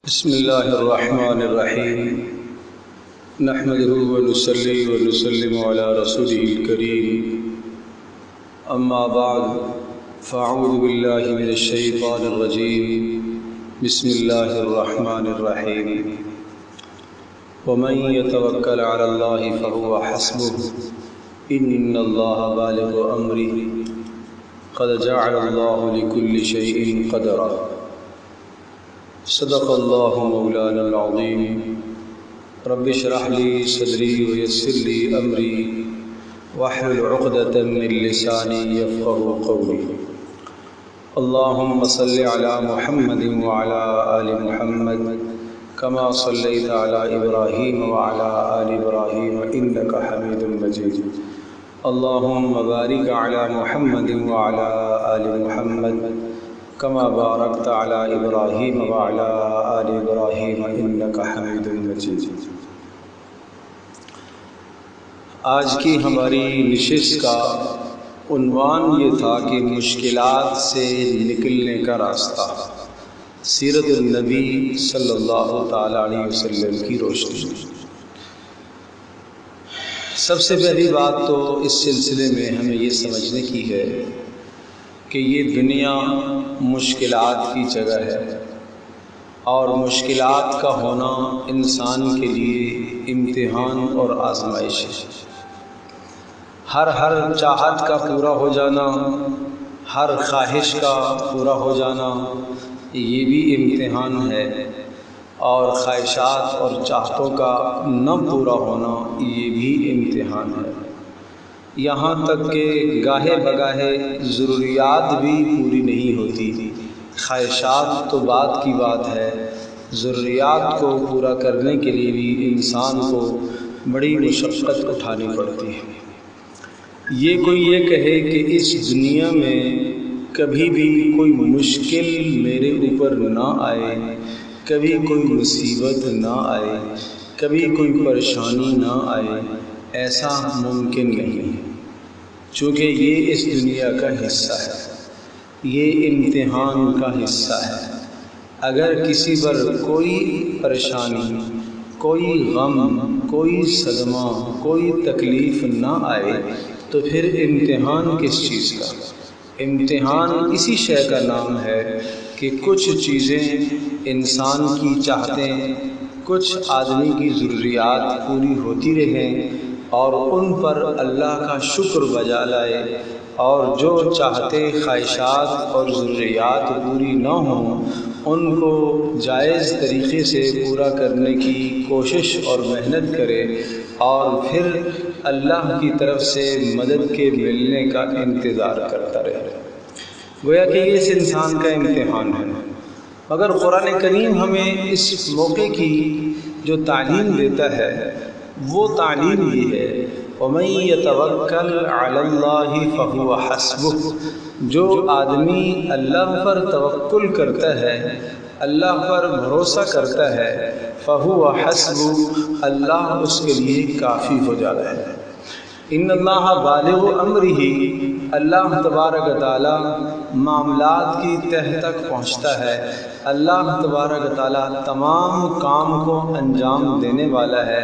بسم اللہ الرحمن الرحیم نحمده ونصلي ونسلم على رسوله الكريم اما بعد فاعوذ باللہ من الشیطان الرجیم بسم اللہ الرحمن الرحیم ومن يتوکل على اللہ فهو حسبه ان اللہ بالغ امرہ قد جعل اللہ لكل شیء قدرا صدق اللہ مولانا العظیم رب اشرح لی صدری ویسر لی امری واحلل عقدۃ من لسانی یفقهوا قولی اللہم صل علی محمد وعلی آل محمد کما صلیت علی ابراہیم وعلی آل ابراہیم انک حمید مجید اللہم بارک علی محمد وعلی آل محمد کما بارکت علی ابراہیم وعلی آل ابراہیم انک حمید مجید۔ آج کی ہماری نشست کا عنوان یہ تھا کہ مشکلات سے نکلنے کا راستہ، سیرت النبی صلی اللہ تعالی علیہ وسلم کی روشنی۔ سب سے پہلی بات تو اس سلسلے میں ہمیں یہ سمجھنے کی ہے کہ یہ دنیا مشکلات کی جگہ ہے اور مشکلات کا ہونا انسان کے لیے امتحان اور آزمائش ہے۔ ہر چاہت کا پورا ہو جانا، ہر خواہش کا پورا ہو جانا یہ بھی امتحان ہے، اور خواہشات اور چاہتوں کا نہ پورا ہونا یہ بھی امتحان ہے۔ یہاں تک کہ گاہے بگاہے ضروریات بھی پوری نہیں ہوتی، خواہشات تو بعد کی بات ہے، ضروریات کو پورا کرنے کے لیے بھی انسان کو بڑی مشقت اٹھانی پڑتی ہے۔ کوئی یہ کہے کہ اس دنیا میں کبھی بھی کوئی مشکل میرے اوپر نہ آئے، کبھی کوئی مصیبت نہ آئے، کبھی کوئی پریشانی نہ آئے، ایسا ممکن نہیں، چونکہ یہ اس دنیا کا حصہ ہے، یہ امتحان کا حصہ ہے۔ اگر کسی پر کوئی پریشانی، کوئی غم، کوئی صدمہ، کوئی تکلیف نہ آئے تو پھر امتحان کس چیز کا؟ امتحان اسی شے کا نام ہے کہ کچھ چیزیں انسان کی چاہتیں، کچھ آدمی کی ضروریات پوری ہوتی رہیں اور ان پر اللہ کا شکر بجا لائے، اور جو چاہتے خواہشات اور ضروریات پوری نہ ہوں ان کو جائز طریقے سے پورا کرنے کی کوشش اور محنت کرے، اور پھر اللہ کی طرف سے مدد کے ملنے کا انتظار کرتا رہے۔ گویا کہ یہ اس انسان کا امتحان ہے، مگر قرآن کریم ہمیں اس موقع کی جو تعلیم دیتا ہے وہ تعلیم یہ ہے وَمَن يَتَوَكَّلْ عَلَى اللَّهِ فَهُوَ حَسْبُهُ، جو آدمی اللہ پر توکل کرتا ہے، اللہ پر بھروسہ کرتا ہے، فَهُوَ حَسْبُهُ، اللہ اس کے لیے کافی ہو جاتا ہے۔ ان اللہ بالغ امرہ، اللہ تبارک تعالی معاملات کی تہ تک پہنچتا ہے، اللہ تبارک تعالی تمام کام کو انجام دینے والا ہے۔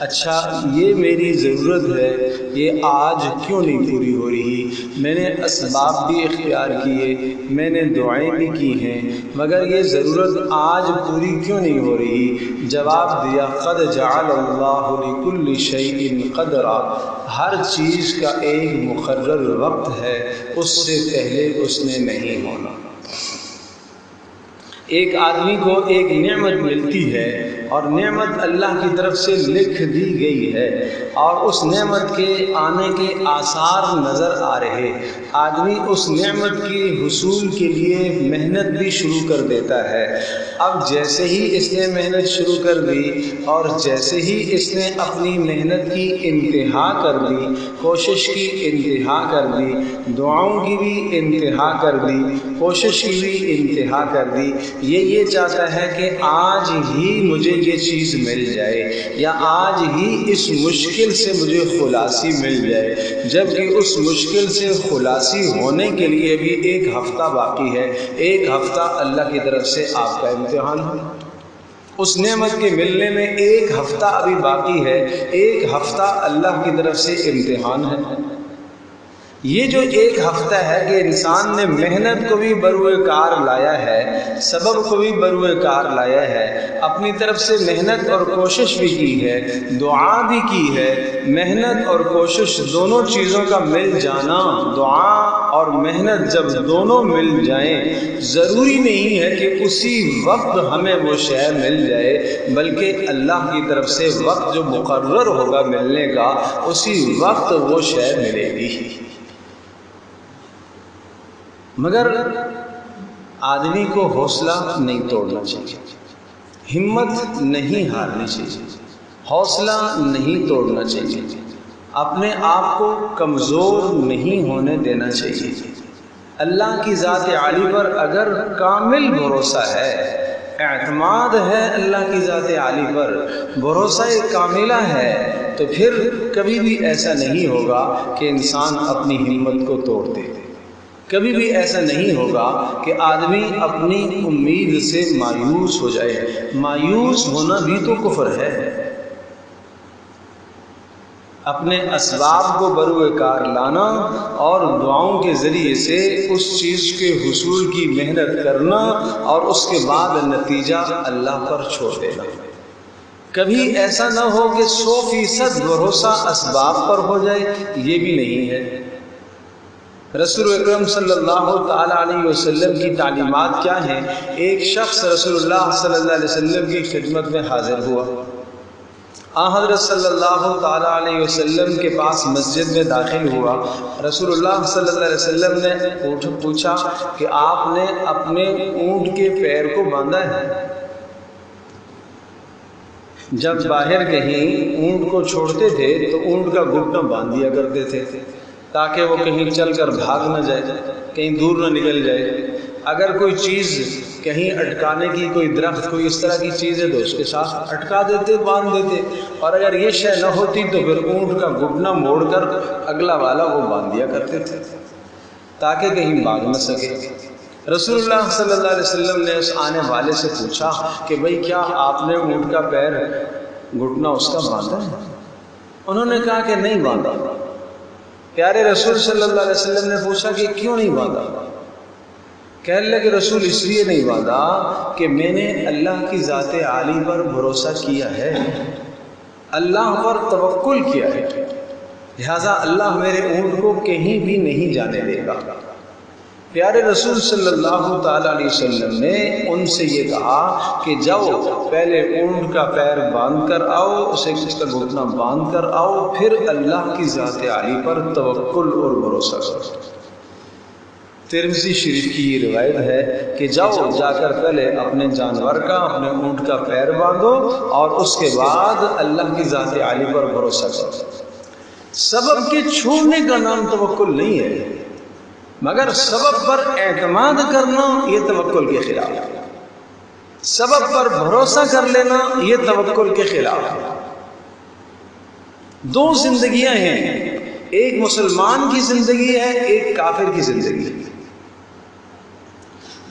اچھا، یہ میری ضرورت ہے، یہ آج کیوں نہیں پوری ہو رہی؟ میں نے اسباب بھی اختیار کیے، میں نے دعائیں بھی کی ہیں، مگر یہ ضرورت آج پوری کیوں نہیں ہو رہی؟ جواب دیا قد جعل اللہ لکل شیء قدرا، ہر چیز کا ایک مقرر وقت ہے، اس سے پہلے اس نے نہیں ہونا۔ ایک آدمی کو ایک نعمت ملتی ہے اور نعمت اللہ کی طرف سے لکھ دی گئی ہے اور اس نعمت کے آنے کے آثار نظر آ رہے، آدمی اس نعمت کی حصول کے لیے محنت بھی شروع کر دیتا ہے۔ اب جیسے ہی اس نے محنت شروع کر دی اور جیسے ہی اس نے اپنی محنت کی انتہا کر دی، کوشش کی انتہا کر دی، دعاؤں کی بھی انتہا کر دی، کوشش کی بھی انتہا کر دی، یہ چاہتا ہے کہ آج ہی مجھے یہ چیز مل جائے، یا آج ہی اس مشکل سے مجھے خلاصی مل جائے، جبکہ اس مشکل سے خلاصی ہونے کے لیے بھی ایک ہفتہ باقی ہے، ایک ہفتہ اللہ کی طرف سے آپ کا امتحان ہے۔ اس نعمت کے ملنے میں ایک ہفتہ ابھی باقی ہے، ایک ہفتہ اللہ کی طرف سے امتحان ہے۔ یہ جو ایک ہفتہ ہے کہ انسان نے محنت کو بھی بروئے کار لایا ہے، سبب کو بھی بروئے کار لایا ہے، اپنی طرف سے محنت اور کوشش بھی کی ہے، دعا بھی کی ہے۔ محنت اور کوشش دونوں چیزوں کا مل جانا، دعا اور محنت جب دونوں مل جائیں، ضروری نہیں ہے کہ اسی وقت ہمیں وہ شے مل جائے، بلکہ اللہ کی طرف سے وقت جو مقرر ہوگا ملنے کا، اسی وقت وہ شے ملے گی۔ مگر آدمی کو حوصلہ نہیں توڑنا چاہیے، ہمت نہیں ہارنی چاہیے، حوصلہ نہیں توڑنا چاہیے، اپنے آپ کو کمزور نہیں ہونے دینا چاہیے۔ اللہ کی ذات عالی پر اگر کامل بھروسہ ہے، اعتماد ہے اللہ کی ذات عالی پر، بھروسہ کاملہ ہے، تو پھر کبھی بھی ایسا نہیں ہوگا کہ انسان اپنی ہمت کو توڑ دے، کبھی بھی ایسا نہیں ہوگا کہ آدمی اپنی امید سے مایوس ہو جائے۔ مایوس ہونا بھی تو کفر ہے۔ اپنے اسباب کو بروئے کار لانا اور دعاؤں کے ذریعے سے اس چیز کے حصول کی محنت کرنا اور اس کے بعد نتیجہ اللہ پر چھوڑ دینا۔ کبھی ایسا نہ ہو کہ 100% بھروسہ اسباب پر ہو جائے، یہ بھی نہیں ہے۔ رسول اکرم صلی اللہ تعالی علیہ وسلم کی تعلیمات کیا ہیں؟ ایک شخص رسول اللہ صلی اللہ علیہ وسلم کی خدمت میں حاضر ہوا، حضرت صلی اللہ تعالی علیہ وسلم کے پاس مسجد میں داخل ہوا۔ رسول اللہ صلی اللہ علیہ وسلم نے پوچھا کہ آپ نے اپنے اونٹ کے پیر کو باندھا ہے؟ جب باہر کہیں اونٹ کو چھوڑتے تھے تو اونٹ کا گھٹنا باندھ دیا کرتے تھے تاکہ وہ کہیں چل کر بھاگ نہ جائے، کہیں دور نہ نکل جائے۔ اگر کوئی چیز کہیں اٹکانے کی، کوئی درخت، کوئی اس طرح کی چیز ہے تو اس کے ساتھ اٹکا دیتے، باندھ دیتے، اور اگر یہ شے نہ ہوتی تو پھر اونٹ کا گھٹنا موڑ کر اگلا والا وہ باندھ دیا کرتے تھے تاکہ کہیں بھاگ نہ سکے۔ رسول اللہ صلی اللہ علیہ وسلم نے اس آنے والے سے پوچھا کہ بھئی کیا آپ نے اونٹ کا پیر گھٹنا اس کا باندھا ہے؟ انہوں نے کہا کہ نہیں باندھا۔ پیارے رسول صلی اللہ علیہ وسلم نے پوچھا کہ کیوں نہیں باندھا؟ کہنے لگے رسول اس لیے نہیں باندھا کہ میں نے اللہ کی ذات عالی پر بھروسہ کیا ہے، اللہ پر توکل کیا ہے، لہذا اللہ میرے اونٹ کو کہیں بھی نہیں جانے دے گا۔ پیارے رسول صلی اللہ تعالی علیہ وسلم نے ان سے یہ کہا کہ جاؤ پہلے اونٹ کا پیر باندھ کر آؤ، اسے اس کا گھٹنا باندھ کر آؤ، پھر اللہ کی ذات عالی پر توکل اور بھروسہ کرو۔ ترمذی شریف کی یہ روایت ہے کہ جاؤ جا کر پہلے اپنے جانور کا، اپنے اونٹ کا پیر باندھو اور اس کے بعد اللہ کی ذات عالی پر بھروسہ کرو۔ سبب کے چھوڑنے کا نام توکل نہیں ہے، مگر سبب پر اعتماد کرنا یہ توکل کے خلاف ہے، سبب پر بھروسہ کر لینا یہ توکل کے خلاف ہے۔ دو زندگیاں ہیں، ایک مسلمان کی زندگی ہے، ایک کافر کی زندگی ہے،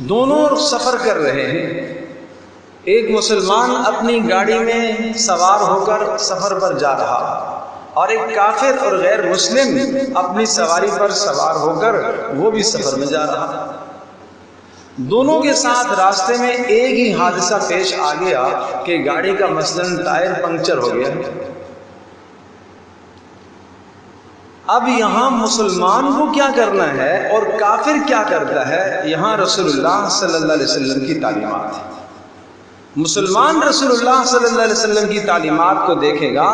دونوں سفر کر رہے ہیں۔ ایک مسلمان اپنی گاڑی میں سوار ہو کر سفر پر جا رہا، اور ایک کافر اور غیر مسلم اپنی سواری پر سوار ہو کر وہ بھی سفر میں جا رہا۔ دونوں کے ساتھ راستے میں ایک ہی حادثہ پیش آ گیا کہ گاڑی کا مثلاً ٹائر پنکچر ہو گیا۔ اب یہاں مسلمان کو کیا کرنا ہے اور کافر کیا کرتا ہے، یہاں رسول اللہ صلی اللہ علیہ وسلم کی تعلیمات ہے۔ مسلمان رسول اللہ صلی اللہ علیہ وسلم کی تعلیمات کو دیکھے گا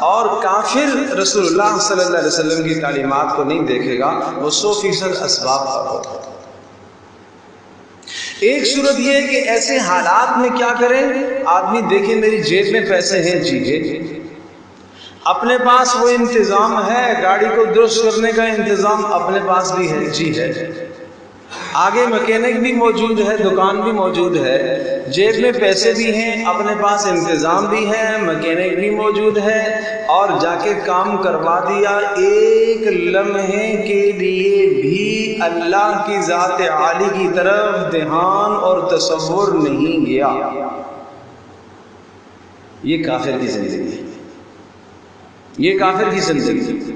اور کافر رسول اللہ صلی اللہ علیہ وسلم کی تعلیمات کو نہیں دیکھے گا، وہ 100% اسباب پر ہوگا۔ ایک صورت یہ ہے کہ ایسے حالات میں کیا کریں، آدمی دیکھیں میری جیب میں پیسے ہیں، جی ہے، اپنے پاس وہ انتظام ہے، گاڑی کو درست کرنے کا انتظام اپنے پاس بھی ہے، جی ہے، آگے مکینک بھی موجود ہے، دکان بھی موجود ہے، جیب میں پیسے بھی ہیں، اپنے پاس انتظام بھی ہے، مکینک بھی موجود ہے، اور جا کے کام کروا دیا۔ ایک لمحے کے لیے بھی اللہ کی ذات عالی کی طرف دھیان اور تصور نہیں گیا۔ یہ کافر کی زندگی ہے، یہ کافر کی زندگی۔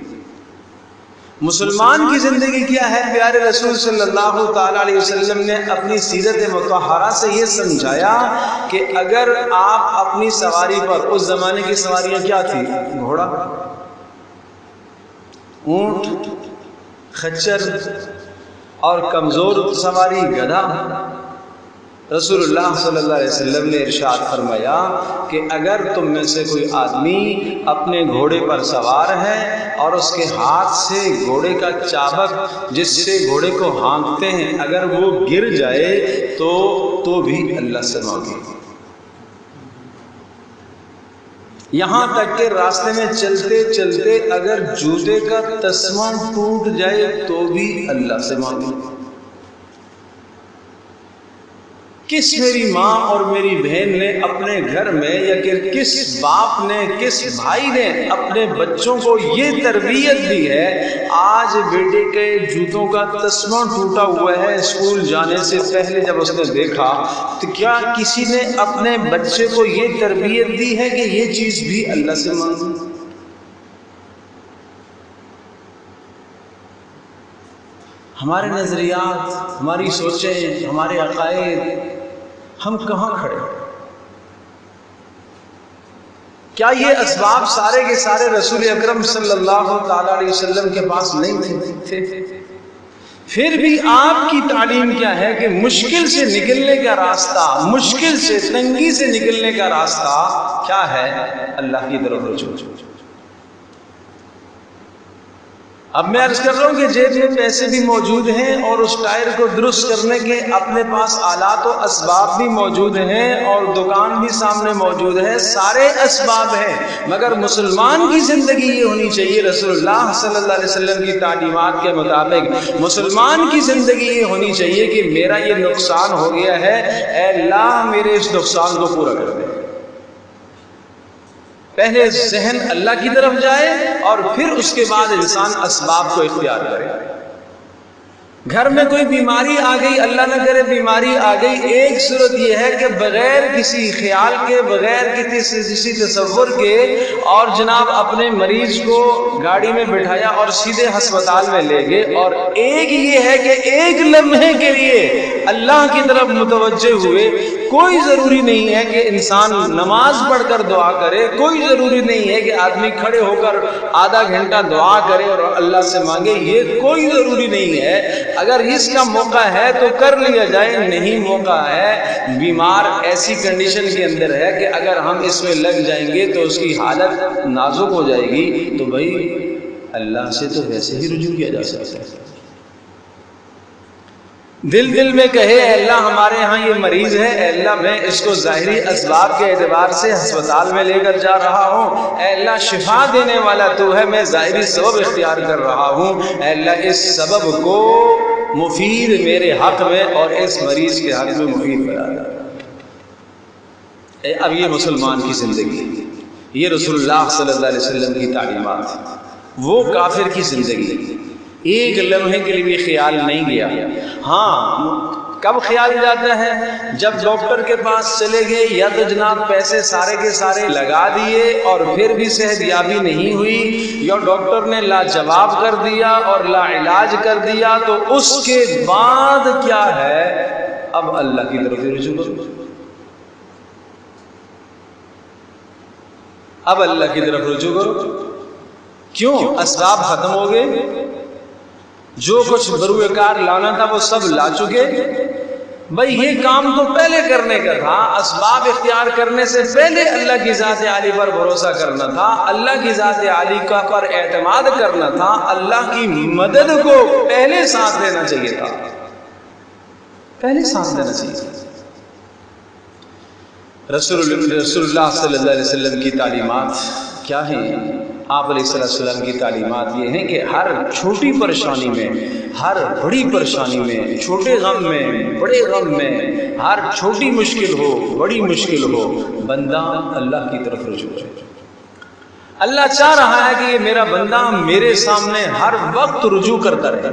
مسلمان کی زندگی کیا ہے؟ پیارے رسول صلی اللہ تعالی علیہ وسلم نے اپنی سیرت مطہرہ سے یہ سمجھایا کہ اگر آپ اپنی سواری پر، اس زمانے کی سواریاں کیا تھی؟ گھوڑا، اونٹ، خچر اور کمزور سواری گدھا۔ رسول اللہ صلی اللہ علیہ وسلم نے ارشاد فرمایا کہ اگر تم میں سے کوئی آدمی اپنے گھوڑے پر سوار ہے اور اس کے ہاتھ سے گھوڑے کا چابک جس سے گھوڑے کو ہانکتے ہیں اگر وہ گر جائے تو بھی اللہ سے مانگے۔ یہاں تک کہ راستے میں چلتے چلتے اگر جوتے کا تسمہ ٹوٹ جائے تو بھی اللہ سے مانگے۔ کس میری ماں اور میری بہن نے اپنے گھر میں، یا کہ کس باپ نے، کس بھائی نے اپنے بچوں کو یہ تربیت دی ہے؟ آج بیٹے کے جوتوں کا تسمہ ٹوٹا ہوا ہے اسکول جانے سے پہلے جب اس نے دیکھا، تو کیا کسی نے اپنے بچے کو یہ تربیت دی ہے کہ یہ چیز بھی اللہ سے مانگو؟ ہمارے نظریات، ہماری سوچیں، ہمارے عقائد، ہم کہاں کھڑے؟ کیا یہ اسباب سارے کے سارے رسول اکرم صلی اللہ تعالی علیہ وسلم کے پاس نہیں تھے؟ پھر بھی آپ کی تعلیم کیا ہے کہ مشکل سے نکلنے کا راستہ، مشکل سے، تنگی سے نکلنے کا راستہ کیا ہے؟ اللہ کی طرف رجوع۔ اب میں عرض کر رہا ہوں کہ جیب میں پیسے بھی موجود ہیں اور اس ٹائر کو درست کرنے کے اپنے پاس آلات و اسباب بھی موجود ہیں اور دکان بھی سامنے موجود ہے، سارے اسباب ہیں، مگر مسلمان کی زندگی یہ ہونی چاہیے رسول اللہ صلی اللہ علیہ وسلم کی تعلیمات کے مطابق مسلمان کی زندگی یہ ہونی چاہیے کہ میرا یہ نقصان ہو گیا ہے، اے اللہ میرے اس نقصان کو پورا کر دے۔ پہلے ذہن اللہ کی طرف جائے اور پھر اس کے بعد انسان اسباب کو اختیار کرے۔ گھر میں کوئی بیماری آ گئی، اللہ نہ کرے بیماری آ گئی، ایک صورت یہ ہے کہ بغیر کسی خیال کے، بغیر کسی تصور کے، اور جناب اپنے مریض کو گاڑی میں بٹھایا اور سیدھے ہسپتال میں لے گئے، اور ایک یہ ہے کہ ایک لمحے کے لیے اللہ کی طرف متوجہ ہوئے۔ کوئی ضروری نہیں ہے کہ انسان نماز پڑھ کر دعا کرے، کوئی ضروری نہیں ہے کہ آدمی کھڑے ہو کر آدھا گھنٹہ دعا کرے اور اللہ سے مانگے، یہ کوئی ضروری نہیں ہے۔ اگر اس کا موقع ہے تو کر لیا جائے، نہیں موقع ہے، بیمار ایسی کنڈیشن کے اندر ہے کہ اگر ہم اس میں لگ جائیں گے تو اس کی حالت نازک ہو جائے گی، تو بھائی اللہ سے تو ویسے ہی رجوع کیا جا سکتا ہے۔ دل میں کہے اے اللہ ہمارے ہاں یہ مریض ہے، اے اللہ میں اس کو ظاہری اسباب کے اعتبار سے ہسپتال میں لے کر جا رہا ہوں، اے اللہ شفا دینے والا تو ہے، میں ظاہری سبب اختیار کر رہا ہوں، اے اللہ اس سبب کو مفید میرے حق میں اور اس مریض کے حق میں مفید بنا دے۔ اب یہ مسلمان کی زندگی، یہ رسول اللہ صلی اللہ علیہ وسلم کی تعلیمات، وہ کافر کی زندگی ایک لمحے کے لیے بھی خیال نہیں گیا۔ ہاں کب خیال جاتا ہے؟ جب ڈاکٹر کے پاس چلے گئے یا تو جناب پیسے سارے کے سارے لگا دیے اور پھر بھی صحت یابی نہیں ہوئی، یا ڈاکٹر نے لاجواب کر دیا اور لا علاج کر دیا، تو اس کے بعد کیا ہے؟ اب اللہ کی طرف رجوع کرو، اب اللہ کی طرف رجوع کرو۔ کیوں؟ اسباب ختم ہو گئے، جو کچھ بروئے کار لانا تھا وہ سب لا چکے۔ بھائی یہ کام تو پہلے کرنے کا تھا، اسباب اختیار کرنے سے پہلے اللہ کی ذات عالی پر بھروسہ کرنا تھا، اللہ کی ذات عالی کا پر اعتماد کرنا تھا، اللہ کی مدد کو پہلے ساتھ لینا چاہیے تھا، پہلے ساتھ لینا چاہیے تھا۔ رسول اللہ صلی اللہ علیہ وسلم کی تعلیمات کیا ہیں؟ آپ علیہ السلام کی تعلیمات یہ ہیں کہ ہر چھوٹی پریشانی میں، ہر بڑی پریشانی میں، چھوٹے غم میں، بڑے غم میں، ہر چھوٹی مشکل ہو، بڑی مشکل ہو، بندہ اللہ کی طرف رجوع کرے۔ اللہ چاہ رہا ہے کہ یہ میرا بندہ میرے سامنے ہر وقت رجوع کرتا رہے،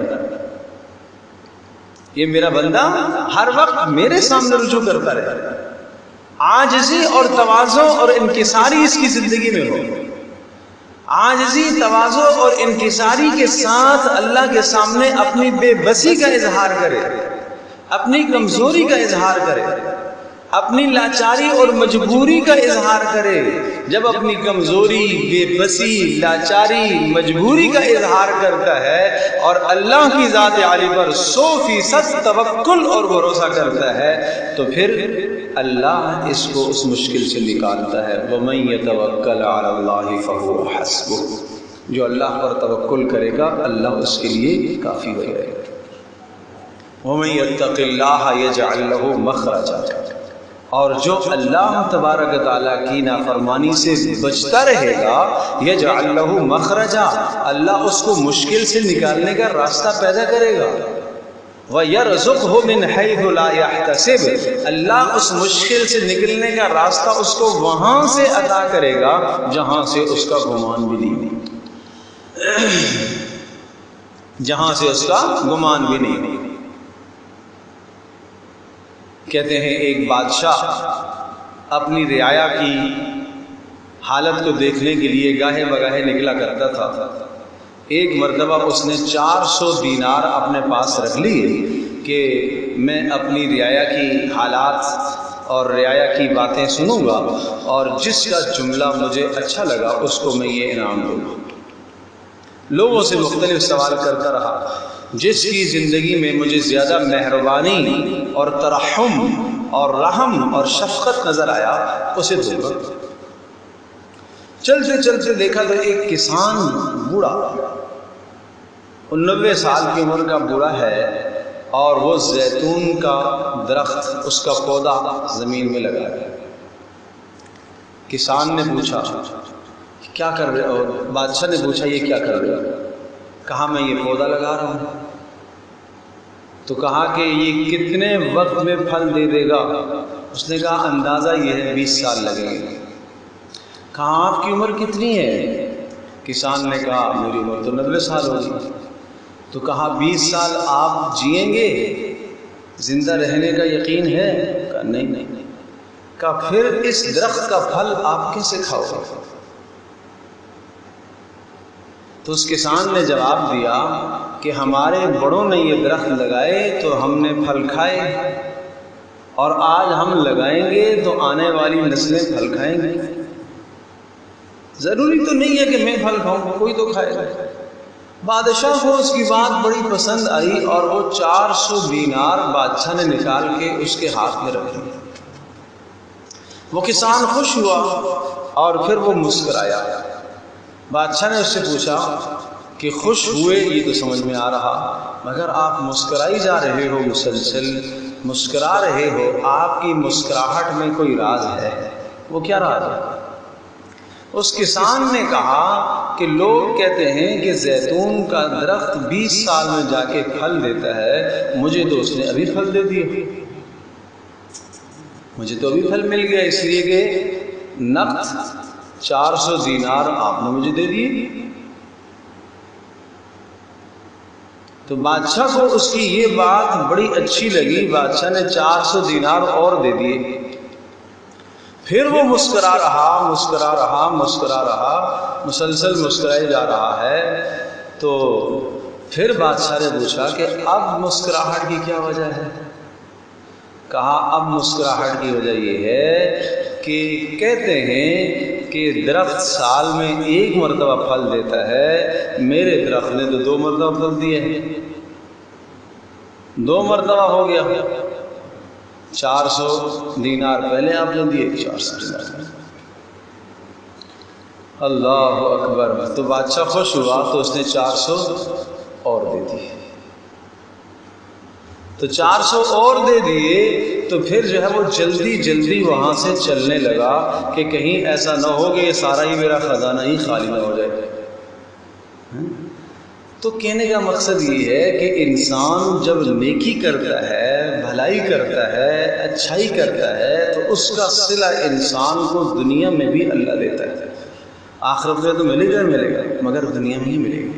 یہ میرا بندہ ہر وقت میرے سامنے رجوع کرتا رہے۔ عاجزی اور تواضع اور انکساری اس کی زندگی میں ہو، عاجزی، تواضع اور انکساری کے ساتھ اللہ کے سامنے اپنی بے بسی کا اظہار کرے، اپنی کمزوری کا اظہار کرے، اپنی لاچاری اور مجبوری کا اظہار کرے۔ جب اپنی کمزوری، بے بسی، لاچاری، مجبوری کا اظہار کرتا ہے اور اللہ کی ذات عالی پر 100% توکل اور بھروسہ کرتا ہے تو پھر اللہ اس کو اس مشکل سے نکالتا ہے۔ وَمَن يَتَوَكَّلْ عَلَى اللَّهِ فَهُوَ حَسْبُهُ، جو اللہ پر توکل کرے گا اللہ اس کے لیے کافی ہو جائے گا۔ وَمَن يَتَّقِ اللَّهَ يَجْعَلْ لَهُ مَخْرَجًا، اور جو اللہ تبارک تعالیٰ کی نافرمانی سے بچتا رہے گا، یجعل لہ مخرجا، اللہ اس کو مشکل سے نکالنے کا راستہ پیدا کرے گا۔ وَيَرْزُقْهُ مِنْ حَيْثُ لَا يَحْتَسِبُ، اللہ اس مشکل سے نکلنے کا راستہ اس کو وہاں سے عطا کرے گا جہاں سے اس کا گمان بھی نہیں، جہاں سے اس کا گمان بھی نہیں۔ کہتے ہیں ایک بادشاہ اپنی رعایا کی حالت کو دیکھنے کے لیے گاہے بگاہے نکلا کرتا تھا۔ ایک مرتبہ اس نے 400 دینار اپنے پاس رکھ لیے کہ میں اپنی رعایا کی حالات اور رعایا کی باتیں سنوں گا اور جس کا جملہ مجھے اچھا لگا اس کو میں یہ انعام دوں گا۔ لوگوں سے مختلف سوال کرتا رہا، جس کی زندگی میں مجھے زیادہ مہربانی اور ترحم اور رحم اور شفقت نظر آیا اسے دوں گا۔ چلتے چلتے دیکھا تو ایک کسان بوڑھا 90 سال کی عمر کا بوڑھا ہے اور وہ زیتون کا درخت، اس کا پودا زمین میں لگا ہے۔ کسان نے پوچھا کیا کر رہے ہو؟ بادشاہ نے پوچھا یہ کیا کر رہے ہو؟ کہا میں یہ پودا لگا رہا ہوں۔ تو کہا کہ یہ کتنے وقت میں پھل دے دے گا؟ اس نے کہا اندازہ یہ ہے 20 سال لگیں گے۔ کہا آپ کی عمر کتنی ہے؟ کسان نے کہا میری عمر تو 90 سال ہوگی۔ تو کہا 20 سال آپ جئیں گے؟ زندہ رہنے کا یقین ہے؟ کہا نہیں۔ کہا پھر اس درخت کا پھل آپ کیسے کھاؤ گے؟ تو اس کسان نے جواب دیا کہ ہمارے بڑوں نے یہ درخت لگائے تو ہم نے پھل کھائے، اور آج ہم لگائیں گے تو آنے والی نسلیں پھل کھائیں گے۔ ضروری تو نہیں ہے کہ میں پھل کھاؤں، کوئی تو کھائے گا۔ بادشاہ کو اس کی بات بڑی پسند آئی اور وہ 400 دینار بادشاہ نے نکال کے اس کے ہاتھ میں رکھ دیے۔ وہ کسان خوش ہوا اور پھر وہ مسکرایا۔ بادشاہ نے اس سے پوچھا کہ خوش ہوئے یہ تو سمجھ میں آ رہا، مگر آپ مسکرائی جا رہے ہو، مسلسل مسکرا رہے ہو، آپ کی مسکراہٹ میں کوئی راز ہے، وہ کیا راز ہے؟ اس کسان نے کہا کہ لوگ کہتے ہیں کہ زیتون کا درخت 20 سال میں جا کے پھل دیتا ہے، مجھے تو اس نے ابھی پھل دے دیے، مجھے تو ابھی پھل مل گیا، اس لیے کہ نقد 400 دینار آپ نے مجھے دے دیے۔ تو بادشاہ کو اس کی یہ بات بڑی اچھی لگی، بادشاہ نے 400 دینار اور دے دیے۔ پھر وہ مسکرا رہا، مسلسل مسکرائے جا رہا ہے۔ تو پھر بادشاہ نے پوچھا کہ اب مسکراہٹ کی کیا وجہ ہے؟ کہا اب مسکراہٹ کی وجہ یہ ہے کہ کہتے ہیں کہ درخت سال میں 1 مرتبہ پھل دیتا ہے، میرے درخت نے تو 2 مرتبہ پھل دیے ہیں، 2 مرتبہ ہو گیا۔ 400 دینار پہلے آپ نے دیے، 400 دینار اللہ اکبر۔ تو بادشاہ خوش ہوا تو اس نے 400 اور دے دیے۔ تو 400 اور دے دیے تو پھر جو ہے وہ جلدی وہاں سے چلنے لگا کہ کہیں ایسا نہ ہو کہ یہ سارا ہی میرا خزانہ ہی خالی نہ ہو جائے۔ تو کہنے کا مقصد یہ ہے کہ انسان جب نیکی کرتا ہے، بھلائی کرتا ہے، اچھائی کرتا ہے تو اس کا صلہ انسان کو دنیا میں بھی اللہ دیتا ہے۔ آخرت میں تو ملے گا مگر دنیا میں ہی ملے گا۔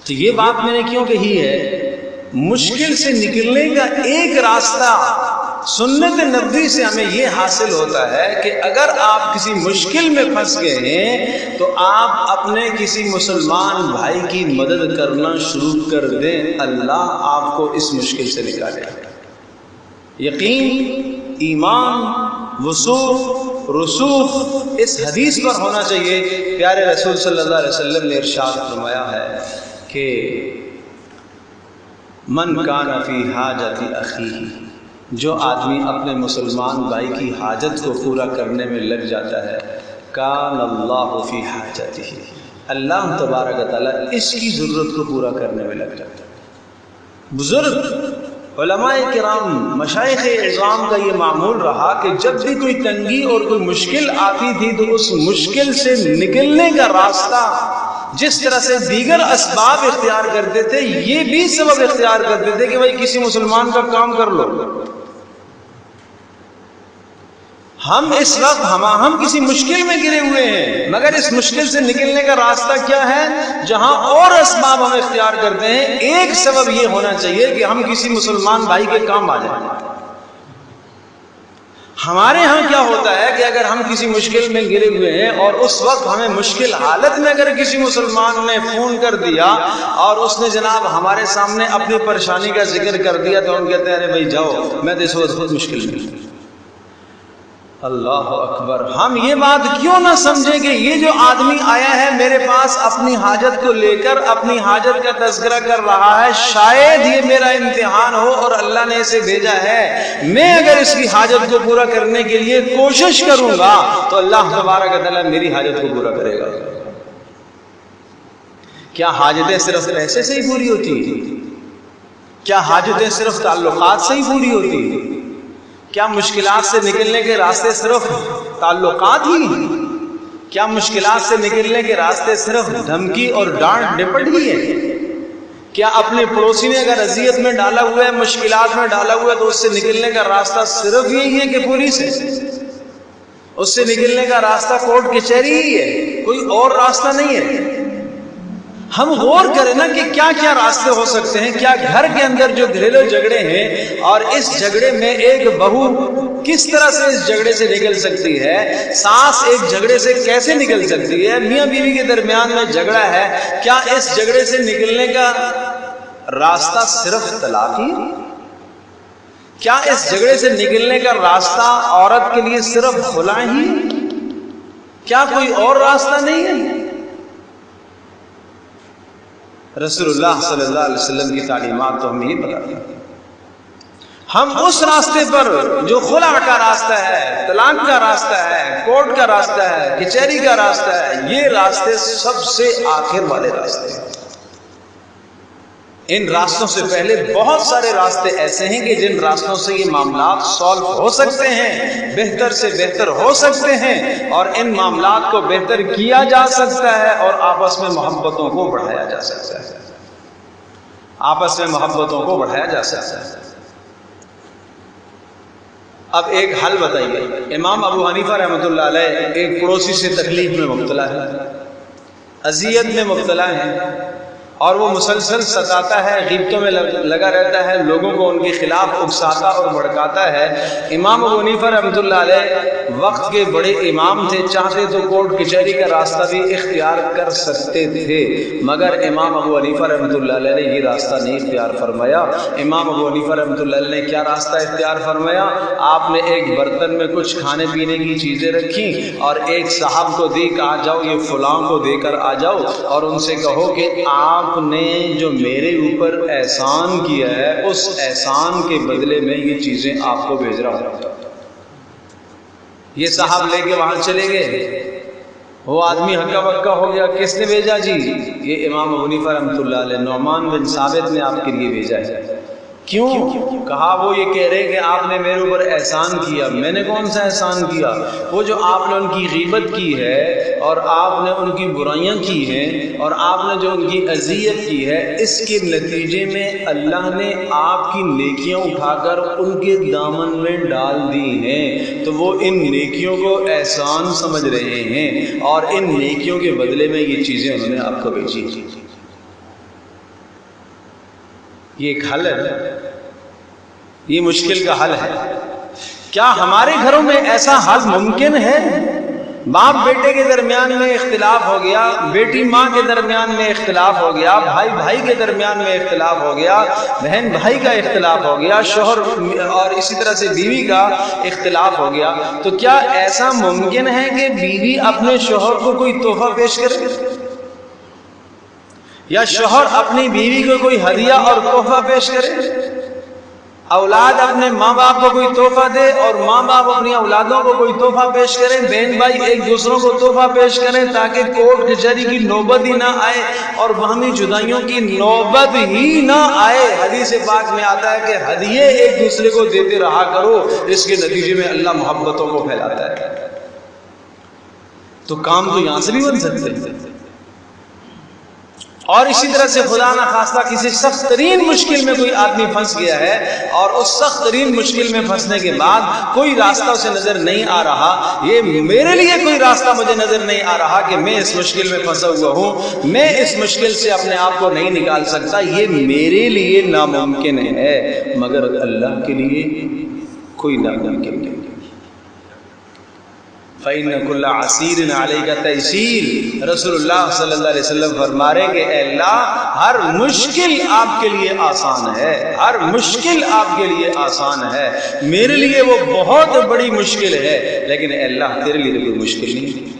تو یہ بات میں نے کیوں کہی ہے؟ مشکل سے نکلنے کا ایک راستہ سنت نبوی سے ہمیں یہ حاصل ہوتا ہے کہ اگر آپ کسی مشکل میں پھنس گئے ہیں تو آپ اپنے کسی مسلمان بھائی کی مدد کرنا شروع کر دیں، اللہ آپ کو اس مشکل سے نکالے گا۔ یقین، ایمان، وثوق، رسوخ اس حدیث پر ہونا چاہیے۔ پیارے رسول صلی اللہ علیہ وسلم نے ارشاد فرمایا ہے کہ من کان فی حاجت اخیہ، جو آدمی اپنے مسلمان بھائی کی حاجت کو پورا کرنے میں لگ جاتا ہے، کان اللہ فی حاجتہ، اللہ تبارک و تعالیٰ اس کی ضرورت کو پورا کرنے میں لگ جاتا ہے۔ بزرگ علماء کرام، مشائخ اعظام کا یہ معمول رہا کہ جب بھی کوئی تنگی اور کوئی مشکل آتی تھی تو اس مشکل سے نکلنے کا راستہ جس طرح سے دیگر اسباب اختیار کرتے تھے، یہ بھی سبب اختیار کرتے تھے کہ بھائی کسی مسلمان کا کام کر لو۔ ہم اس وقت ہم کسی مشکل میں گرے ہوئے ہیں، مگر اس مشکل سے نکلنے کا راستہ کیا ہے؟ جہاں اور اسباب ہم اختیار کرتے ہیں، ایک سبب یہ ہونا چاہیے کہ ہم کسی مسلمان بھائی کے کام آ جائیں۔ ہمارے ہاں کیا ہوتا ہے کہ اگر ہم کسی مشکل میں گرے ہوئے ہیں اور اس وقت ہمیں مشکل حالت میں اگر کسی مسلمان نے فون کر دیا اور اس نے جناب ہمارے سامنے اپنی پریشانی کا ذکر کر دیا تو ہم کہتے ہیں ارے بھائی جاؤ، میں تو اس وقت بہت مشکل میں ہوں۔ اللہ اکبر! ہم یہ بات کیوں نہ سمجھیں کہ یہ جو آدمی آیا ہے میرے پاس اپنی حاجت کو لے کر اپنی حاجت کا تذکرہ کر رہا ہے، شاید یہ میرا امتحان ہو اور اللہ نے اسے بھیجا ہے، میں اگر اس کی حاجت کو پورا کرنے کے لیے کوشش کروں گا تو اللہ تبارک و تعالیٰ میری حاجت کو پورا کرے گا۔ کیا حاجتیں صرف پیسے سے ہی پوری ہوتی ہیں؟ کیا حاجتیں صرف تعلقات سے ہی پوری ہوتی ہیں؟ کیا مشکلات سے نکلنے کے راستے صرف تعلقات ہی ہیں؟ کیا مشکلات سے نکلنے کے راستے صرف دھمکی اور ڈانٹ ڈپٹ ہی ہے؟ کیا اپنے پڑوسی نے اگر اذیت میں ڈالا ہوا ہے، مشکلات میں ڈالا ہوا ہے تو اس سے نکلنے کا راستہ صرف یہی ہے کہ پولیس ہے؟ اس سے نکلنے کا راستہ کورٹ کچہری ہی ہے، کوئی اور راستہ نہیں ہے۔ ہم غور کریں نا کہ کیا کیا راستے ہو سکتے ہیں۔ کیا گھر کے اندر جو گھریلو جھگڑے ہیں اور اس جھگڑے میں ایک بہو کس طرح سے اس جھگڑے سے نکل سکتی ہے، ساس ایک جھگڑے سے کیسے نکل سکتی ہے، میاں بیوی کے درمیان میں جھگڑا ہے، کیا اس جھگڑے سے نکلنے کا راستہ صرف طلاق ہی؟ کیا اس جھگڑے سے نکلنے کا راستہ عورت کے لیے صرف خلا ہی؟ کیا کوئی اور راستہ نہیں ہے؟ رسول اللہ صلی اللہ علیہ وسلم کی تعلیمات تو ہمیں یہ بتاتی ہیں۔ ہم اس راستے پر جو خلا کا راستہ ہے، طلاق کا راستہ ہے، کورٹ کا راستہ ہے، کچہری کا راستہ ہے، یہ راستے سب سے آخر والے راستے ہیں۔ ان راستوں سے پہلے بہت سارے راستے ایسے ہیں کہ جن راستوں سے یہ معاملات سالو ہو سکتے ہیں، بہتر سے بہتر ہو سکتے ہیں، اور ان معاملات کو بہتر کیا جا سکتا ہے اور آپس میں محبتوں کو بڑھایا جا سکتا ہے۔ آپس میں محبتوں کو بڑھایا جا سکتا ہے۔ اب ایک حل بتائیے۔ امام ابو حنیفہ رحمۃ اللہ علیہ ایک پڑوسی سے تکلیف میں مبتلا ہے، اذیت میں مبتلا ہے، اور وہ مسلسل ستاتا ہے، غیبتوں میں لگا رہتا ہے، لوگوں کو ان کے خلاف اکساتا اور بھڑکاتا ہے۔ امام ابو حنیفہ رحمۃ اللہ علیہ وقت کے بڑے امام تھے، چاہتے تو کورٹ کچہری کا راستہ بھی اختیار کر سکتے تھے، مگر امام ابو حنیفہ رحمۃ اللہ علیہ نے یہ راستہ نہیں اختیار فرمایا۔ امام ابو حنیفہ رحمۃ اللہ علیہ نے کیا راستہ اختیار فرمایا؟ آپ نے ایک برتن میں کچھ کھانے پینے کی چیزیں رکھیں اور ایک صاحب کو دی کہ آ جاؤ، یہ فلاں کو دے کر آ جاؤ اور ان سے کہو کہ آپ نے جو میرے اوپر احسان کیا ہے اس احسان کے بدلے میں یہ چیزیں آپ کو بھیج رہا ہوں۔ یہ صاحب لے کے وہاں چلے گئے، وہ آدمی ہکا بکا ہو گیا، کس نے بھیجا جی؟ یہ امام ابو حنیفہ رحمۃ اللہ علیہ، نعمان بن ثابت نے آپ کے لیے بھیجا ہے۔ کیوں؟ کہا وہ یہ کہہ رہے کہ آپ نے میرے اوپر احسان کیا۔ میں نے کون سا احسان کیا؟ وہ جو آپ نے ان کی غیبت کی ہے اور آپ نے ان کی برائیاں کی ہیں اور آپ نے جو ان کی اذیت کی ہے، اس کے نتیجے میں اللہ نے آپ کی نیکیاں اٹھا کر ان کے دامن میں ڈال دی ہیں، تو وہ ان نیکیوں کو احسان سمجھ رہے ہیں اور ان نیکیوں کے بدلے میں یہ چیزیں انہوں نے آپ کو بھیجی۔ یہ ایک حل ہے، یہ مشکل کا حل ہے۔ کیا ہمارے گھروں میں ایسا حال ممکن ہے؟ باپ بیٹے کے درمیان میں اختلاف ہو گیا، بیٹی ماں کے درمیان میں اختلاف ہو گیا، بھائی بھائی کے درمیان میں اختلاف ہو گیا، بہن بھائی کا اختلاف ہو گیا، شوہر اور اسی طرح سے بیوی کا اختلاف ہو گیا، تو کیا ایسا ممکن ہے کہ بیوی اپنے شوہر کو کوئی تحفہ پیش کرے، یا شوہر اپنی بیوی کو کوئی ہدیہ اور تحفہ پیش کرے؟ اولاد اپنے ماں باپ کو کوئی تحفہ دے اور ماں باپ اپنی اولادوں کو کوئی تحفہ پیش کریں، بہن بھائی ایک دوسروں کو تحفہ پیش کریں، تاکہ کورٹ کچہری کی نوبت ہی نہ آئے اور باہمی جدائیوں کی نوبت ہی نہ آئے۔ حدیث پاک میں آتا ہے کہ ہدیے ایک دوسرے کو دیتے رہا کرو، اس کے نتیجے میں اللہ محبتوں کو پھیلاتا ہے۔ تو کام تو یہاں سے بھی بن سکتے ہیں۔ اور اسی طرح سے خدا نہ خواستہ کسی سخت ترین مشکل میں کوئی آدمی پھنس گیا ہے، اور اس سخت ترین مشکل میں پھنسنے کے بعد کوئی راستہ اسے نظر نہیں آ رہا، یہ میرے لیے کوئی راستہ مجھے نظر نہیں آ رہا کہ میں اس مشکل میں پھنسا ہوا ہوں، میں اس مشکل سے اپنے آپ کو نہیں نکال سکتا، یہ میرے لیے ناممکن ہے، مگر اللہ کے لیے کوئی ناممکن نہیں۔ فَإِنَّ كُلَّ عَسِيرٍ عَلَيْكَ تَيْسِيرٌ، رسول اللہ صلی اللہ علیہ وسلم فرما رہے کہ اے اللہ ہر مشکل آپ کے لیے آسان ہے، ہر مشکل آپ کے لیے آسان ہے، میرے لیے وہ بہت بڑی مشکل ہے، لیکن اے اللہ تیرے لیے کوئی مشکل نہیں۔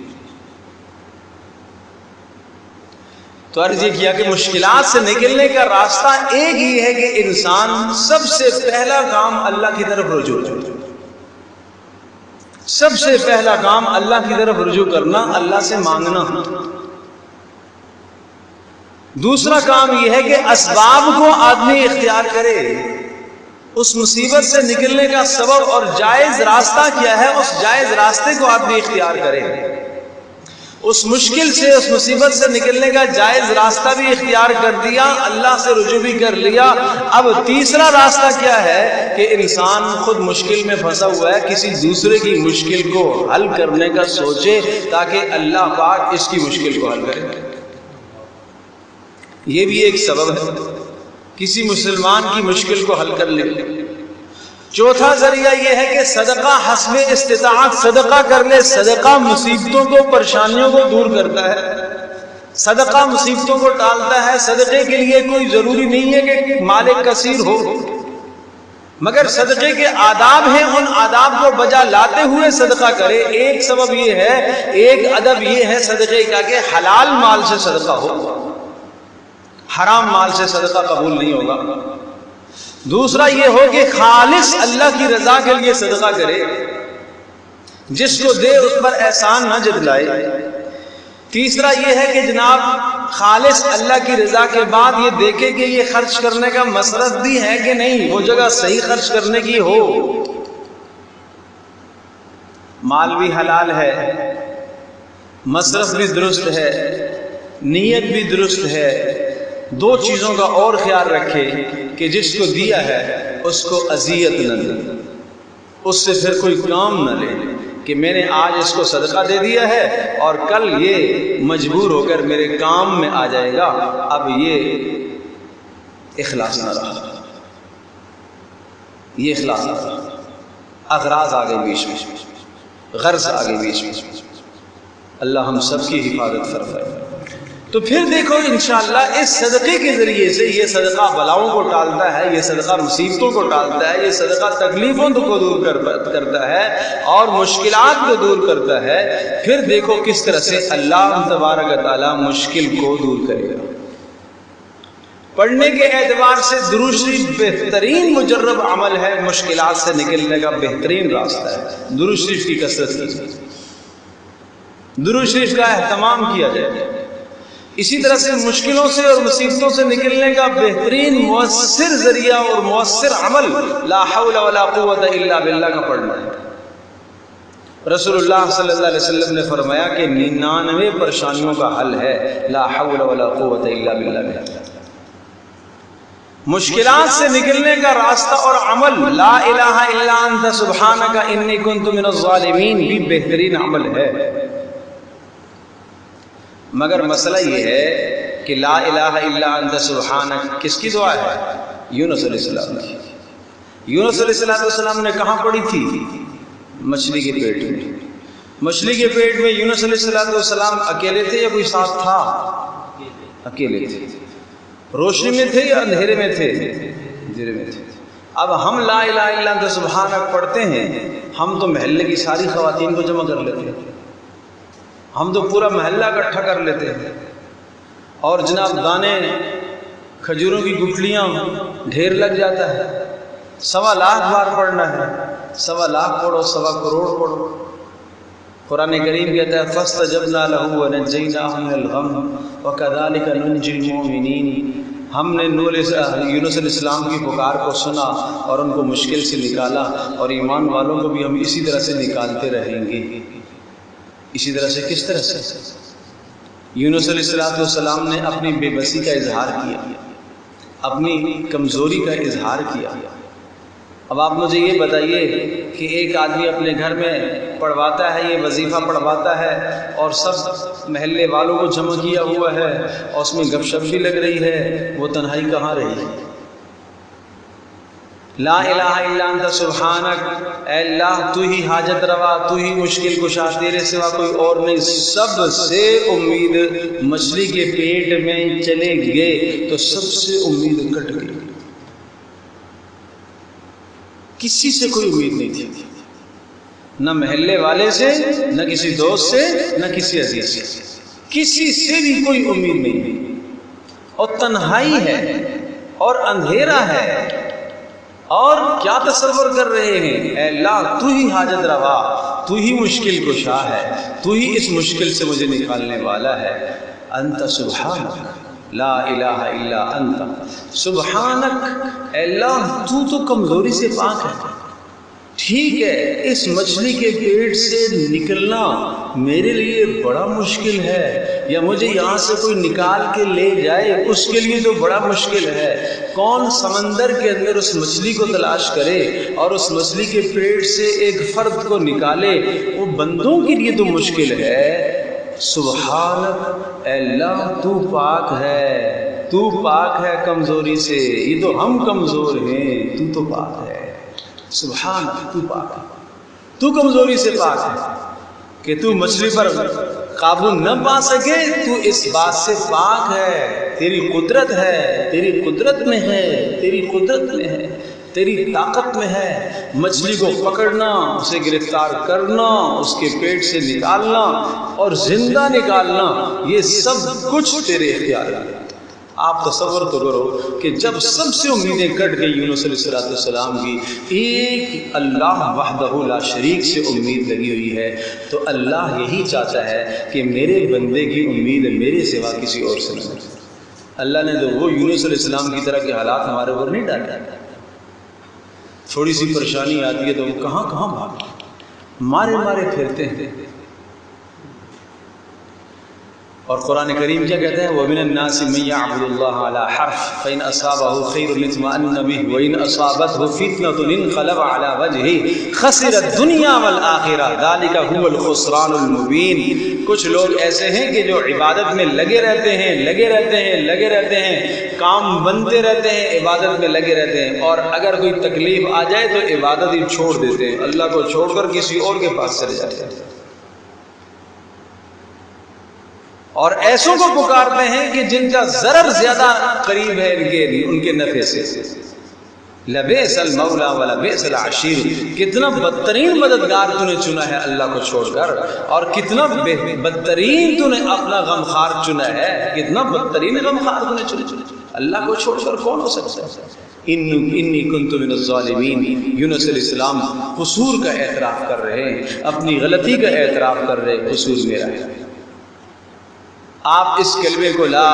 تو عرض یہ کیا کہ مشکلات سے نکلنے کا راستہ ایک ہی ہے کہ انسان سب سے پہلا کام اللہ کی طرف رجوع کرے، سب سے پہلا کام اللہ کی طرف رجوع کرنا، اللہ سے مانگنا۔ دوسرا کام یہ ہے کہ اسباب کو آدمی اختیار کرے، اس مصیبت سے نکلنے کا سبب اور جائز راستہ کیا ہے، اس جائز راستے کو آدمی اختیار کرے، اس مشکل سے اس مصیبت سے نکلنے کا جائز راستہ بھی اختیار کر دیا، اللہ سے رجوع بھی کر لیا۔ اب تیسرا راستہ کیا ہے کہ انسان خود مشکل میں پھنسا ہوا ہے، کسی دوسرے کی مشکل کو حل کرنے کا سوچے تاکہ اللہ پاک اس کی مشکل کو حل کرے۔ یہ بھی ایک سبب ہے، کسی مسلمان کی مشکل کو حل کر لے۔ چوتھا ذریعہ یہ ہے کہ صدقہ حسب استطاعت صدقہ کر لے، صدقہ مصیبتوں کو پریشانیوں کو دور کرتا ہے، صدقہ مصیبتوں کو ٹالتا ہے۔ صدقے کے لیے کوئی ضروری نہیں ہے کہ مال کثیر ہو، مگر صدقے کے آداب ہیں، ان آداب کو بجا لاتے ہوئے صدقہ کرے۔ ایک سبب یہ ہے، ایک ادب یہ ہے صدقے کا کہ حلال مال سے صدقہ ہو، حرام مال سے صدقہ قبول نہیں ہوگا۔ دوسرا یہ ہو کہ خالص اللہ کی رضا کے لیے صدقہ کرے، جس کو دے اس پر احسان نہ جتلائے۔ تیسرا یہ ہے کہ جناب خالص اللہ کی رضا کے بعد یہ دیکھے کہ یہ خرچ کرنے کا مصرف بھی ہے کہ نہیں، وہ جگہ صحیح خرچ کرنے کی ہو، مال بھی حلال ہے، مصرف بھی درست ہے، نیت بھی درست ہے۔ دو چیزوں کا اور خیال رکھے کہ جس کو دیا ہے اس کو اذیت نہ دے، اس سے پھر کوئی کام نہ لے کہ میں نے آج اس کو صدقہ دے دیا ہے اور کل یہ مجبور ہو کر میرے کام میں آ جائے گا۔ اب یہ اخلاص نہ رہا، یہ اخلاص نہ رہا، اغراض آگے بیچ میں، غرض آگے بیچ میں۔ اللہ ہم سب کی حفاظت فرمائے۔ تو پھر دیکھو انشاءاللہ اس صدقے کے ذریعے سے یہ صدقہ بلاؤں کو ٹالتا ہے، یہ صدقہ مصیبتوں کو ٹالتا ہے، یہ صدقہ تکلیفوں کو دور کرتا ہے اور مشکلات کو دور کرتا ہے۔ پھر دیکھو کس طرح سے اللہ تبارک و تعالی مشکل کو دور کرے گا۔ پڑھنے کے اعتبار سے درود شریف بہترین مجرب عمل ہے، مشکلات سے نکلنے کا بہترین راستہ ہے۔ درود شریف کی کثرت کی، درود شریف کا اہتمام کیا جائے۔ اسی طرح سے مشکلوں سے اور مصیبتوں سے نکلنے کا بہترین مؤثر ذریعہ اور مؤثر عمل لا حول ولا قوت الا باللہ کا پڑھنا ہے۔ رسول اللہ صلی اللہ علیہ وسلم نے فرمایا کہ 99 پریشانیوں کا حل ہے لا حول ولا قوت الا باللہ۔ مشکلات سے نکلنے کا راستہ اور عمل لا الہ الا انت سبحانک انی کنت من الظالمین بھی بہترین عمل ہے۔ مگر مسئلہ یہ ہے کہ لا الہ الا انت سبحانک کس کی دعا ہے؟ یونس علیہ السلام کی۔ یونس علیہ السلام نے کہاں پڑھی تھی؟ مچھلی کے پیٹ میں. مچھلی کے پیٹ میں یونس علیہ السلام اکیلے تھے یا کوئی ساتھ تھا؟ اکیلے تھے. روشنی میں تھے یا اندھیرے میں تھے؟ اندھیرے میں تھے. اب ہم لا الہ الا انت سبحانک پڑھتے ہیں، ہم تو محلے کی ساری خواتین کو جمع کر لیتے ہیں، ہم تو پورا محلہ اکٹھا کر لیتے ہیں، اور جناب دانے کھجوروں کی گٹھلیاں ڈھیر لگ جاتا ہے. 1.25 لاکھ بار پڑھنا ہے، 1.25 لاکھ پڑھو، 1.25 کروڑ پڑھو. قرآن کریم کہتا ہے فَاسْتَجَبْنَا لَهُ وَنَجَّيْنَاهُ مِنَ الْغَمِّ وَكَذَلِكَ نُنْجِي الْمُؤْمِنِينَ. ہم نے یونس علیہ السلام کی پکار کو سنا اور ان کو مشکل سے نکالا، اور ایمان والوں کو بھی ہم اسی طرح سے نکالتے رہیں گے. اسی طرح سے کس طرح سے؟ یونس علیہ السلام نے اپنی بے بسی کا اظہار کیا، اپنی کمزوری کا اظہار کیا. اب آپ مجھے یہ بتائیے کہ ایک آدمی اپنے گھر میں پڑھواتا ہے، یہ وظیفہ پڑھواتا ہے، اور سب محلے والوں کو جمع کیا ہوا ہے، اور اس میں گپ شپ بھی لگ رہی ہے، وہ تنہائی کہاں رہی؟ لا الہ الا انت سبحانک، اے اللہ تو ہی حاجت روا، تو ہی مشکل کشا، تیرے سوا کوئی اور نہیں. سب سے امید مچھلی کے پیٹ میں چلے گئے تو سب سے امید کٹ گئی. کسی سے کوئی امید نہیں تھی، نہ محلے والے سے، نہ کسی دوست سے، نہ کسی عزیز سے، کسی سے بھی کوئی امید نہیں. اور تنہائی ہے اور اندھیرا ہے، اور کیا تصور کر رہے ہیں؟ اے اللہ تو ہی حاجت روا، تو ہی مشکل کشا ہے، تو ہی اس مشکل سے مجھے نکالنے والا ہے. انت سبحانک لا الہ الا انت سبحانک، اے اللہ تو کمزوری سے پاک ہے. ٹھیک ہے، اس مچھلی کے پیٹ سے نکلنا میرے لیے بڑا مشکل ہے، یا مجھے یہاں سے کوئی نکال کے لے جائے اس کے لیے تو بڑا مشکل ہے. کون سمندر کے اندر اس مچھلی کو تلاش کرے اور اس مچھلی کے پیٹ سے ایک فرد کو نکالے، وہ بندوں کے لیے تو مشکل ہے. سبحانک، اے اللہ تو پاک ہے، تو پاک ہے کمزوری سے، یہ تو ہم کمزور ہیں، تو پاک ہے. سبحان، تو پاک ہے، تو کمزوری سے پاک ہے کہ تو مچھلی پر قابو نہ پا سکے. تو اس بات سے پاک ہے، تیری قدرت ہے، تیری قدرت میں ہے، تیری قدرت میں ہے، تیری طاقت میں ہے. مچھلی کو پکڑنا، اسے گرفتار کرنا، اس کے پیٹ سے نکالنا اور زندہ نکالنا، یہ سب کچھ تیرے اختیار میں. آپ تصور تو کرو کہ جب سب سے امیدیں کٹ گئی یونس علیہ السلام کی، ایک اللہ وحدہ لا شریک سے امید لگی ہوئی ہے، تو اللہ یہی چاہتا ہے کہ میرے بندے کی امید میرے سوا کسی اور سے نہ ہو. اللہ نے تو وہ یونس علیہ السلام کی طرح کے حالات ہمارے اوپر نہیں ڈالے. تھوڑی سی پریشانی آتی ہے تو وہ کہاں کہاں بھاگ مارے مارے پھرتے ہیں. اور قرآن کریم کیا کہتا ہے؟ وَمِنَ النَّاسِ مَن يَعْبُدُ اللَّهَ عَلَى حَرْفٍ فَإِنْ أَصَابَهُ خَيْرٌ اطْمَأَنَّ بِهِ وَإِنْ أَصَابَتْهُ فِتْنَةٌ انقَلَبَ عَلَى وَجْهِهِ خَسِرَ الدُّنْيَا وَالْآخِرَةَ ذَلِكَ هُوَ الْخُسْرَانُ الْمُبِينُ. کچھ لوگ ایسے ہیں کہ جو عبادت میں لگے رہتے ہیں، لگے رہتے ہیں، لگے رہتے ہیں، کام بنتے رہتے ہیں، عبادت میں لگے رہتے ہیں، اور اگر کوئی تکلیف آ جائے تو عبادت ہی چھوڑ دیتے ہیں، اللہ کو چھوڑ کر کسی اور کے پاس چلے جاتے ہیں. اور ایسوں کو پکارتے ہیں کہ جن کا ضرر زیادہ قریب ہے ان کے نفع سے. لبئس المولا ولبئس العشیر. کتنا بدترین مددگار تو نے چنا ہے اللہ کو چھوڑ کر، اور کتنا بدترین تو نے اپنا غمخوار چنا ہے، کتنا بدترین غمخوار تو نے چنا. اللہ کو چھوڑ کر کون ہو سکتا ہے؟ انی کنت من الظالمین. یونس علیہ السلام قصور کا اعتراف کر رہے ہیں، اپنی غلطی کا اعتراف کر رہے ہیں، قصور میرا ہے. آپ اس کلمے کو لا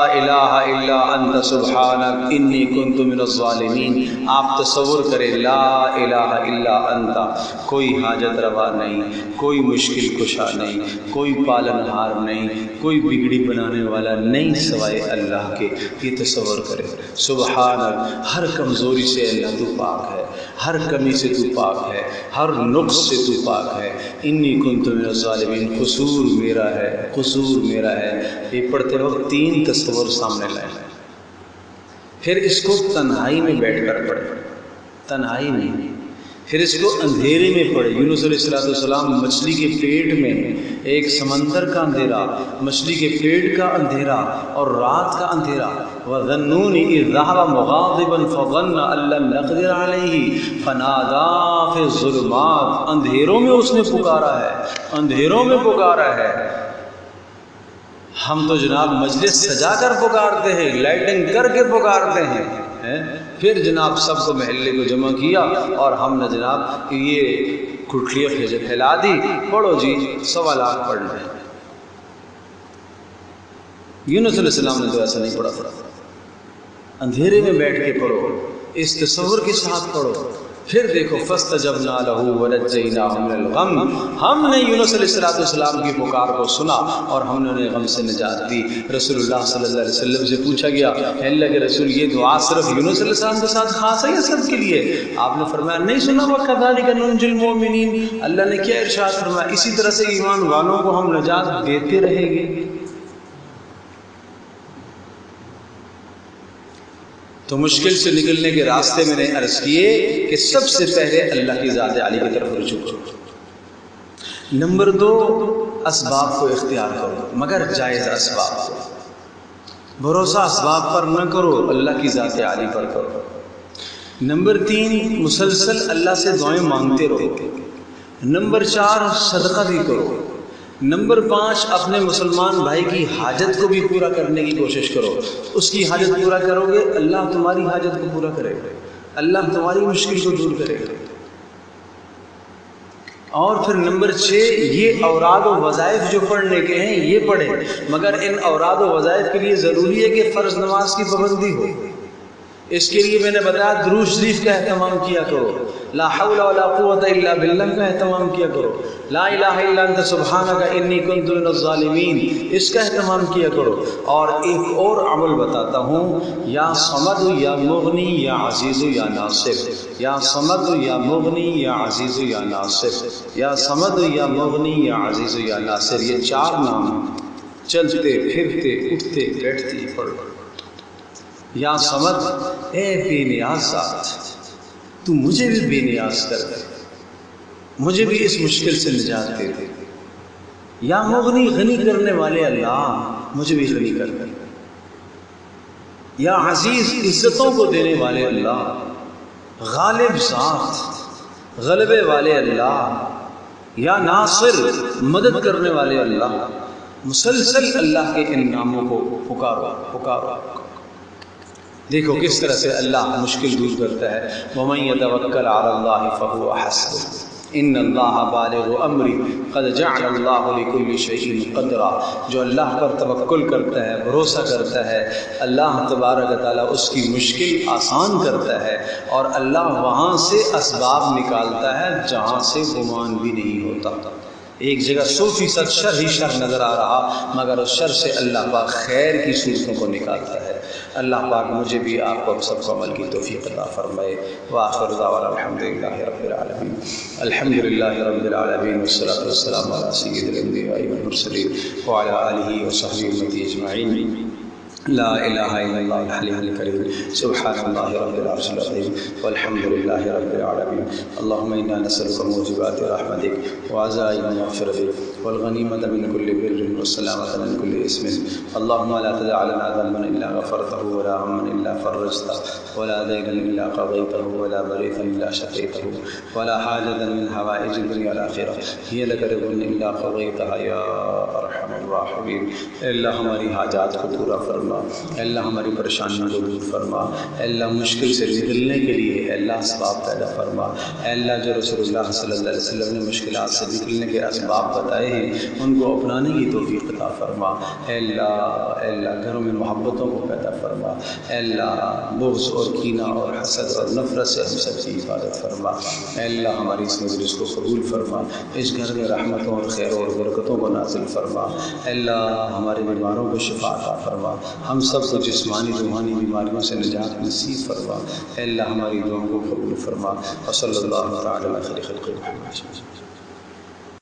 الہ الا انت سبحانک انی کنت من الظالمین، آپ تصور کریں لا الہ الا انت، کوئی حاجت روا نہیں، کوئی مشکل کشا نہیں، کوئی پالنہار نہیں، کوئی بگڑی بنانے والا نہیں سوائے اللہ کے. یہ تصور کریں. سبحانک، ہر کمزوری سے اللہ تو پاک ہے، ہر کمی سے تو پاک ہے، ہر نقص سے تو پاک ہے. انی کنت من الظالمین، قصور میرا ہے، قصور میرا ہے. یہ پڑھتے وقت 3 تصور سامنے لائے. پھر اس کو تنہائی میں بیٹھ کر پڑھیں، تنہائی میں. پھر اس کو اندھیرے میں پڑے. یونس علیہ السلام مچھلی کے پیٹ میں، ایک سمندر کا اندھیرا، مچھلی کے پیٹ کا اندھیرا اور رات کا اندھیرا. وَظَنُّونِ إِذْ ذَهَبَ مُغَاضِبًا فَظَنَّ أَن لَّن نَّقْدِرَ عَلَيْهِ فَنَادَىٰ فِي الظُّلُمَاتِ. اندھیروں میں اس نے پکارا ہے، اندھیروں میں پکارا ہے. ہم تو جناب مجلس سجا کر پکارتے ہیں، لائٹنگ کر کے پکارتے ہیں. پھر جناب سب کو محلے کو جمع کیا اور ہم نے جناب یہ کٹلیاں پھیلا دی، پڑھو جی 1.25 لاکھ پڑھ لیں. یونس علیہ السلام نے تو ایسا نہیں پڑھا تھا. اندھیرے میں بیٹھ کے پڑھو، اس تصور کے ساتھ پڑھو. پھر دیکھو فاستجبنا له ونجيناه من الغم. ہم نے یونس علیہ السلام کی پکار کو سنا اور ہم نے انہیں غم سے نجات دی. رسول اللہ صلی اللہ علیہ وسلم سے پوچھا گیا کہ اللہ کے رسول یہ دعا صرف یونس علیہ السلام کے ساتھ خاص ہے یا سب کے لیے؟ آپ نے فرمایا نہیں سنا وَكَذَلِكَ نُنْجِي الْمُؤْمِنِينَ. اللہ نے کیا ارشاد فرمایا؟ اسی طرح سے ایمان والوں کو ہم نجات دیتے رہیں گے. تو مشکل سے نکلنے کے راستے میں نے عرض کیے کہ سب سے پہلے اللہ کی ذات عالی کی طرف رجوع کرو. نمبر 2 اسباب کو اختیار کرو مگر جائز اسباب کو. بھروسہ اسباب پر نہ کرو، اللہ کی ذات عالی پر کرو. نمبر 3 مسلسل اللہ سے دعائیں مانگتے رہو. نمبر 4 صدقہ بھی کرو. نمبر 5 اپنے مسلمان بھائی کی حاجت کو بھی پورا کرنے کی کوشش کرو. اس کی حاجت پورا کرو گے اللہ تمہاری حاجت کو پورا کرے گا، اللہ تمہاری مشکل کو دور کرے گا. اور پھر نمبر 6 یہ اوراد و وظائف جو پڑھنے کے ہیں یہ پڑھیں، مگر ان اوراد و وظائف کے لیے ضروری ہے کہ فرض نماز کی پابندی ہو. اس کے لیے میں نے بتایا درود شریف کا اہتمام کیا کرو، لا حول ولا قوت الا باللہ کا اہتمام کیا کرو، لا الہ الا انت سبحانک انی کنت من الظالمین اس کا اہتمام کیا کرو. اور ایک اور عمل بتاتا ہوں، یا صمد یا مغنی یا عزیز یا ناصر. یا صمد یا مغنی یا عزیز یا ناصر. یا صمد یا مغنی یا عزیز یا ناصر، یہ 4 نام چلتے پھرتے اٹھتے بیٹھتے پڑھو. یا صمد اے بے نیاز ذات، تو مجھے بھی بے نیاز کر دے، مجھے بھی اس مشکل سے نجات دے دے. یا مغنی غنی کرنے والے اللہ، مجھے بھی غنی کر دے. یا عزیز عزتوں کو دینے والے اللہ، غالب ذات غلبے والے اللہ. یا ناصر مدد کرنے والے اللہ. مسلسل اللہ کے ان ناموں کو پکارو پکارو. دیکھو کس طرح سے اللہ مشکل دور کرتا ہے. وَمَن يَتَوَكَّلْ عَلَى اللَّهِ فَهُوَ حَسْبُهُ إِنَّ اللَّهَ بَالِغُ أَمْرِهِ قَدْ جَعَلَ اللَّهُ لِكُلِّ شَيْءٍ قَدْرًا. جو اللہ پر توکل کرتا ہے، بھروسہ کرتا ہے، اللہ تبارک و تعالیٰ اس کی مشکل آسان کرتا ہے اور اللہ وہاں سے اسباب نکالتا ہے جہاں سے گمان بھی نہیں ہوتا. ایک جگہ 100% شر ہی شر نظر آ رہا، مگر اس شر سے اللہ پاک خیر کی صورتوں کو نکالتا ہے. اللہ پاک مجھے بھی آپ کو سب کو عمل کی توفیق عطا فرمائے. وآخر دعوانا الحمدللہ رب العالمین. الحمدللہ رب العالمین والصلاة والسلام علی سید الانبیاء والمرسلین وعلی آلہ وصحبہ اجمعین. لا الہ الا اللہ الحلیم الکریم. سبحان اللہ رب العرش العظیم والحمد للہ رب العالمین. اللہم انا نسألک موجبات رحمتک وعزائم مغفرتک والغنیمۃ من کل بر والسلامۃ من کل اسم. اللہم لا تدع لنا ذنبا الا غفرته ولا هما الا فرجته ولا دينا الا قضيته ولا مريضا الا شفيته ولا حاجة من حوائج الدنيا والآخرة هي لك رضا الا قضيتها يا ارحم الراحمین. اللہ ہماری حاجات کو پورا فرما، اللہ ہماری پریشانیوں کو دور فرما. اللہ مشکل سے نکلنے کے لیے اللہ اسباب پیدا فرما. اللہ جو رسول اللہ صلی اللہ علیہ وسلم نے مشکلات سے نکلنے کے اسباب بتائے ہیں ان کو اپنانے کی توفیق عطا فرما. اللہ گھروں میں محبتوں کو پیدا فرما. اللہ بغض اور کینہ اور حسد اور نفرت سے ہم سب کی حفاظت فرما. اللہ ہماری اس مجلس کو قبول فرما. اس گھر میں رحمتوں اور خیر اور برکتوں کو نازل فرما. اللہ ہمارے بیماروں کو شفا عطا فرما. ہم سب کو جسمانی روحانی بیماریوں سے نجات نصیب فرما. اے اللہ ہماری دعاؤں کو قبول فرما. وصلی اللہ تعالی علی خیر خلق محمد.